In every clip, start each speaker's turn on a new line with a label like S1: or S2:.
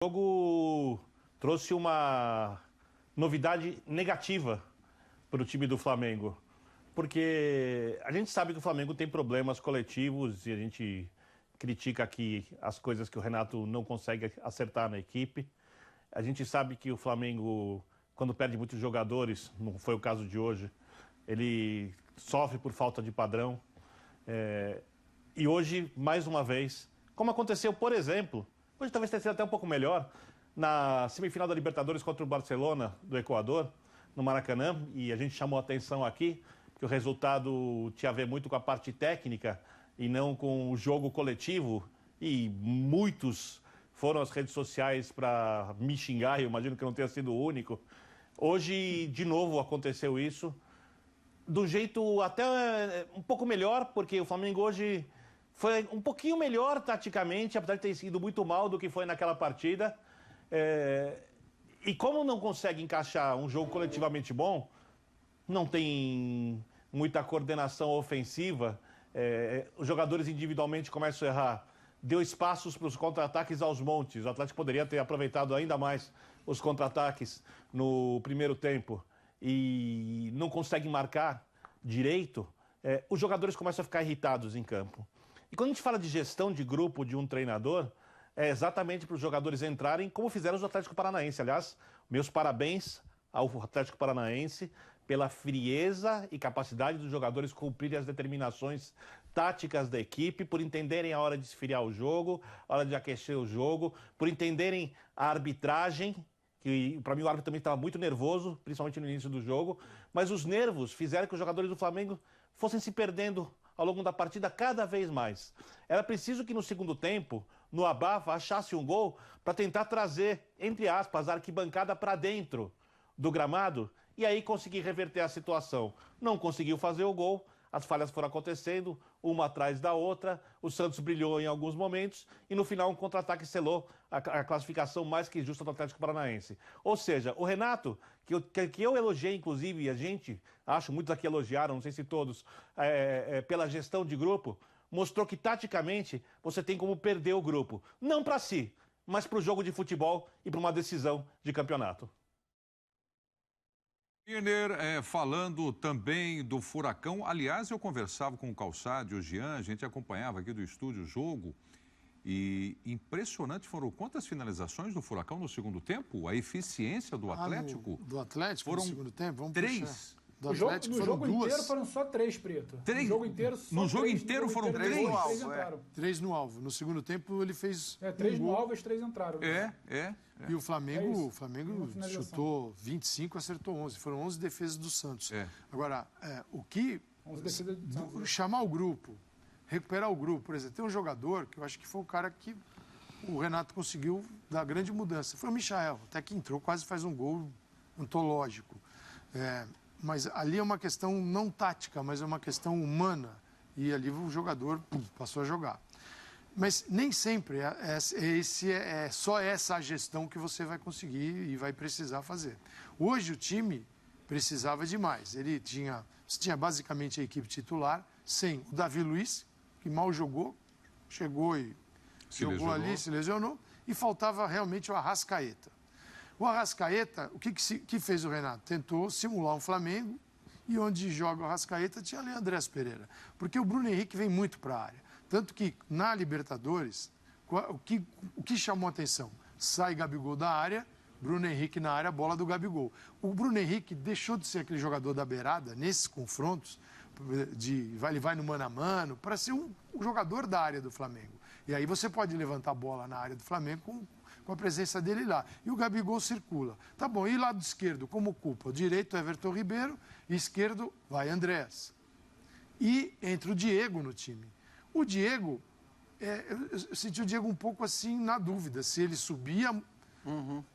S1: O jogo trouxe uma novidade negativa para o time do Flamengo, porque a gente sabe que o Flamengo tem problemas coletivos e a gente critica aqui as coisas que o Renato não consegue acertar na equipe. A gente sabe que o Flamengo, quando perde muitos jogadores, não foi o caso de hoje, ele sofre por falta de padrão. E hoje, mais uma vez, como aconteceu, por exemplo, hoje talvez tenha sido até um pouco melhor, na semifinal da Libertadores contra o Barcelona do Equador, no Maracanã, e a gente chamou a atenção aqui que o resultado tinha a ver muito com a parte técnica e não com o jogo coletivo, e muitos foram às redes sociais para me xingar, eu imagino que eu não tenha sido o único. Hoje, de novo, aconteceu isso, do jeito até um pouco melhor, porque o Flamengo hoje foi um pouquinho melhor taticamente, apesar de ter sido muito mal do que foi naquela partida. E como não consegue encaixar um jogo coletivamente bom, não tem muita coordenação ofensiva, os jogadores individualmente começam a errar, deu espaços para os contra-ataques aos montes. O Atlético poderia ter aproveitado ainda mais os contra-ataques no primeiro tempo e não consegue marcar direito. Os jogadores começam a ficar irritados em campo. E quando a gente fala de gestão de grupo de um treinador, é exatamente para os jogadores entrarem como fizeram os Atlético Paranaense. Aliás, meus parabéns ao Atlético Paranaense pela frieza e capacidade dos jogadores cumprirem as determinações táticas da equipe, por entenderem a hora de esfriar o jogo, a hora de aquecer o jogo, por entenderem a arbitragem, que para mim o árbitro também estava muito nervoso, principalmente no início do jogo, mas os nervos fizeram que os jogadores do Flamengo fossem se perdendo ao longo da partida cada vez mais. Era preciso que no segundo tempo, no abafa, achasse um gol para tentar trazer, entre aspas, a arquibancada para dentro do gramado e aí conseguir reverter a situação. Não conseguiu fazer o gol, as falhas foram acontecendo, uma atrás da outra, o Santos brilhou em alguns momentos e no final um contra-ataque selou a classificação mais que justa do Atlético Paranaense. Ou seja, o Renato, que eu elogiei inclusive, e a gente, acho muitos aqui elogiaram, não sei se todos, pela gestão de grupo, mostrou que taticamente você tem como perder o grupo. Não para si, mas para o jogo de futebol e para uma decisão de campeonato.
S2: Birner, falando também do Furacão, aliás, eu conversava com o Calçade e o Jean, a gente acompanhava aqui do estúdio o jogo, e impressionante foram quantas finalizações do Furacão no segundo tempo? A eficiência do Atlético?
S3: Do Atlético
S2: foram
S3: no segundo tempo? Vamos
S2: 3.
S3: Puxar. Do Atlético
S4: no jogo
S3: duas.
S4: inteiro foram só 3, Preto.
S2: 3?
S4: No jogo inteiro, só
S2: no jogo
S4: 3,
S2: inteiro foram 3?
S4: 3 entraram.
S3: 3 no alvo. No segundo tempo ele fez
S4: 3 no alvo e os 3 entraram.
S3: E o Flamengo,
S4: o
S3: Flamengo chutou 25, acertou 11. Foram 11 defesas do Santos. Agora, o que...
S4: 11 defesas do Santos.
S3: Chamar o grupo, recuperar o grupo. Por exemplo, tem um jogador que eu acho que foi o cara que o Renato conseguiu dar grande mudança. Foi o Michael, até que entrou, quase faz um gol antológico. Mas ali é uma questão não tática, mas é uma questão humana. E ali o jogador passou a jogar. Mas nem sempre é só essa gestão que você vai conseguir e vai precisar fazer. Hoje o time precisava de mais. Você tinha basicamente a equipe titular, sem o Davi Luiz, que mal jogou, chegou e jogou ali, se lesionou, e faltava realmente o Arrascaeta. O Arrascaeta, o que fez o Renato? Tentou simular um Flamengo e onde joga o Arrascaeta tinha ali Andrés Pereira. Porque o Bruno Henrique vem muito para a área. Tanto que na Libertadores, o que chamou a atenção? Sai Gabigol da área, Bruno Henrique na área, bola do Gabigol. O Bruno Henrique deixou de ser aquele jogador da beirada, nesses confrontos, ele vai no mano a mano, para ser um jogador da área do Flamengo. E aí você pode levantar a bola na área do Flamengo com a presença dele lá. E o Gabigol circula. Tá bom, e lado esquerdo, como culpa? O direito, Everton Ribeiro, e esquerdo, vai Andrés. E entra o Diego no time. O Diego, eu senti o Diego um pouco assim na dúvida, se ele subia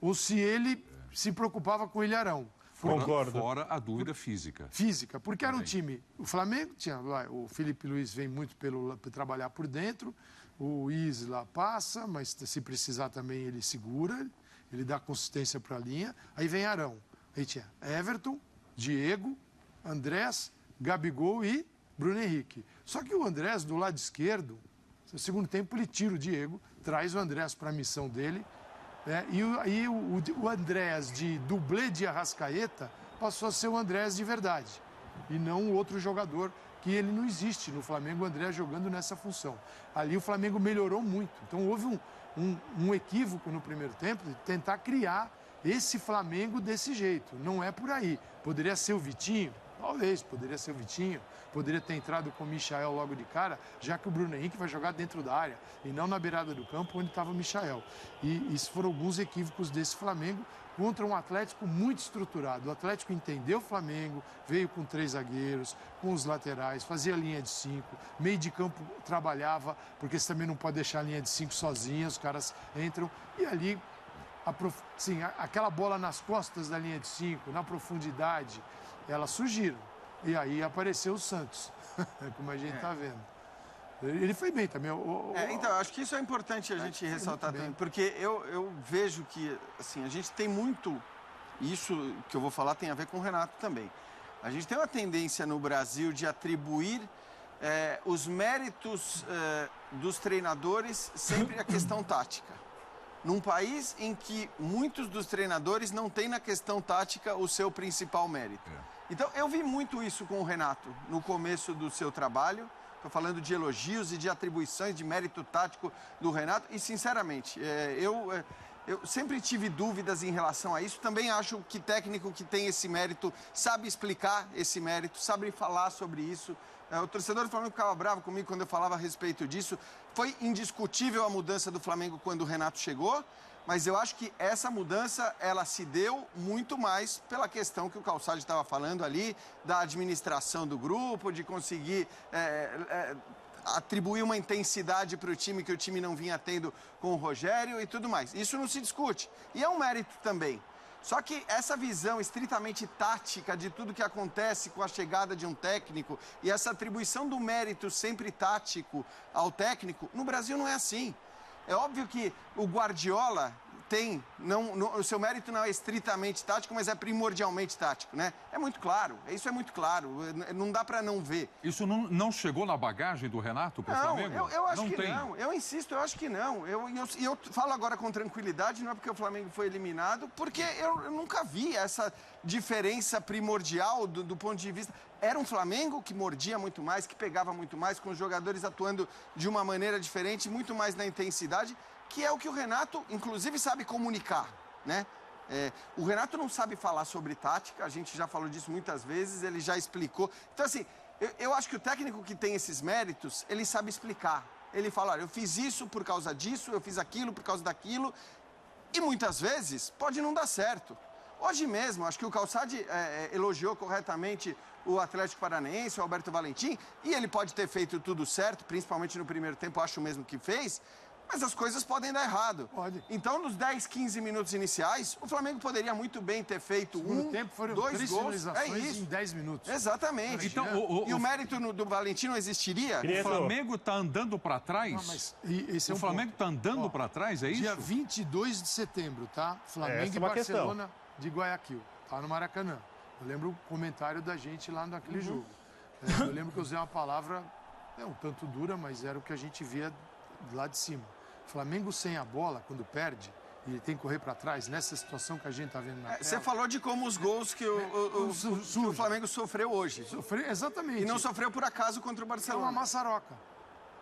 S3: ou se ele se preocupava com o Ilharão.
S2: Concordo. Fora a dúvida física.
S3: Física, porque era um time... O Flamengo tinha... O Felipe Luiz vem muito para trabalhar por dentro, o Isla passa, mas se precisar também ele segura, ele dá consistência para a linha. Aí vem Arão. Aí tinha Everton, Diego, Andrés, Gabigol e Bruno Henrique. Só que o Andrés, do lado esquerdo, no segundo tempo ele tira o Diego, traz o Andrés para a missão dele E o Andréas de dublê de Arrascaeta passou a ser o Andréas de verdade. E não o outro jogador, que ele não existe no Flamengo, o Andréas jogando nessa função. Ali o Flamengo melhorou muito. Então houve um equívoco no primeiro tempo de tentar criar esse Flamengo desse jeito. Não é por aí. Poderia ser o Vitinho? Talvez, poderia ser o Vitinho. Poderia ter entrado com o Michael logo de cara, já que o Bruno Henrique vai jogar dentro da área e não na beirada do campo onde estava o Michael. E isso foram alguns equívocos desse Flamengo contra um Atlético muito estruturado. O Atlético entendeu o Flamengo, veio com 3 zagueiros, com os laterais, fazia linha de 5, meio de campo trabalhava, porque você também não pode deixar a linha de 5 sozinha, os caras entram. E ali, aquela bola nas costas da linha de 5, na profundidade, elas surgiram. E aí apareceu o Santos, como a gente está vendo. Ele foi bem também.
S5: Então, acho que isso é importante a gente ressaltar também, porque eu vejo que, assim, a gente tem muito... Isso que eu vou falar tem a ver com o Renato também. A gente tem uma tendência no Brasil de atribuir os méritos dos treinadores sempre à questão tática. Num país em que muitos dos treinadores não têm na questão tática o seu principal mérito. Então, eu vi muito isso com o Renato no começo do seu trabalho. Estou falando de elogios e de atribuições de mérito tático do Renato. E, sinceramente, eu sempre tive dúvidas em relação a isso. Também acho que técnico que tem esse mérito sabe explicar esse mérito, sabe falar sobre isso. O torcedor do Flamengo ficava bravo comigo quando eu falava a respeito disso. Foi indiscutível a mudança do Flamengo quando o Renato chegou. Mas eu acho que essa mudança, ela se deu muito mais pela questão que o Calçade estava falando ali, da administração do grupo, de conseguir atribuir uma intensidade para o time que o time não vinha tendo com o Rogério e tudo mais. Isso não se discute. E é um mérito também. Só que essa visão estritamente tática de tudo que acontece com a chegada de um técnico e essa atribuição do mérito sempre tático ao técnico, no Brasil não é assim. É óbvio que o Guardiola tem, o seu mérito não é estritamente tático, mas é primordialmente tático, né? É muito claro, isso é muito claro, não dá para não ver.
S2: Isso não chegou na bagagem do Renato para o Flamengo?
S5: Eu acho que não, eu insisto, eu acho que não. Eu falo agora com tranquilidade, não é porque o Flamengo foi eliminado, porque eu nunca vi essa diferença primordial do ponto de vista... Era um Flamengo que mordia muito mais, que pegava muito mais, com os jogadores atuando de uma maneira diferente, muito mais na intensidade, que é o que o Renato, inclusive, sabe comunicar, né? O Renato não sabe falar sobre tática, a gente já falou disso muitas vezes, ele já explicou. Então, assim, eu acho que o técnico que tem esses méritos, ele sabe explicar. Ele fala, olha, eu fiz isso por causa disso, eu fiz aquilo por causa daquilo, e muitas vezes pode não dar certo. Hoje mesmo, acho que o Calçade elogiou corretamente o Atlético Paranaense, o Alberto Valentim, e ele pode ter feito tudo certo, principalmente no primeiro tempo, acho mesmo que fez, mas as coisas podem dar errado.
S3: Pode.
S5: Então, nos 10, 15 minutos iniciais, o Flamengo poderia muito bem ter feito
S3: tempo foram
S5: 2
S3: 3
S5: gols.
S3: finalizações em 10 minutos.
S5: Exatamente.
S2: Então,
S5: e o mérito do Valentim não existiria?
S2: O Flamengo está andando para trás?
S3: Não, mas esse é
S2: o Flamengo está andando para trás, é isso?
S3: Dia 22 de setembro, tá? Flamengo e Barcelona de Guayaquil. Tá no Maracanã. Eu lembro o comentário da gente lá naquele jogo. Eu lembro que eu usei uma palavra um tanto dura, mas era o que a gente via lá de cima. Flamengo sem a bola, quando perde, e ele tem que correr para trás, nessa situação que a gente está vendo na tela.
S5: Você falou de como os gols que o Flamengo sofreu hoje.
S3: Exatamente.
S5: E não sofreu por acaso contra o Barcelona.
S3: É uma maçaroca.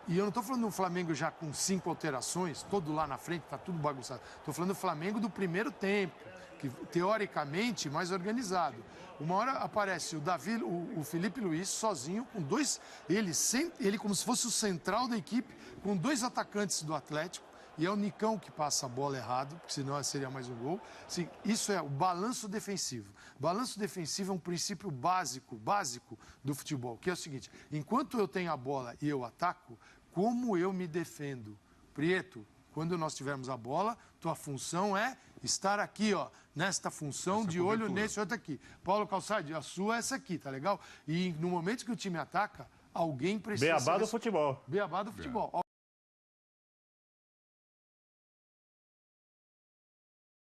S3: E eu não estou falando do Flamengo já com 5 alterações, todo lá na frente, está tudo bagunçado. Estou falando do Flamengo do primeiro tempo, que teoricamente mais organizado. Uma hora aparece o Felipe Luiz sozinho, com dois... Ele como se fosse o central da equipe, com 2 atacantes do Atlético, e é o Nicão que passa a bola errado, porque senão seria mais um gol. Assim, isso é o balanço defensivo. Balanço defensivo é um princípio básico do futebol, que é o seguinte: enquanto eu tenho a bola e eu ataco, como eu me defendo? Prieto, quando nós tivermos a bola, tua função é estar aqui, ó, nesta função, essa de olho nesse outro aqui. Paulo Calçade, a sua é essa aqui, tá legal? E no momento que o time ataca, alguém precisa...
S1: Beabá do futebol.
S3: Beabá do futebol.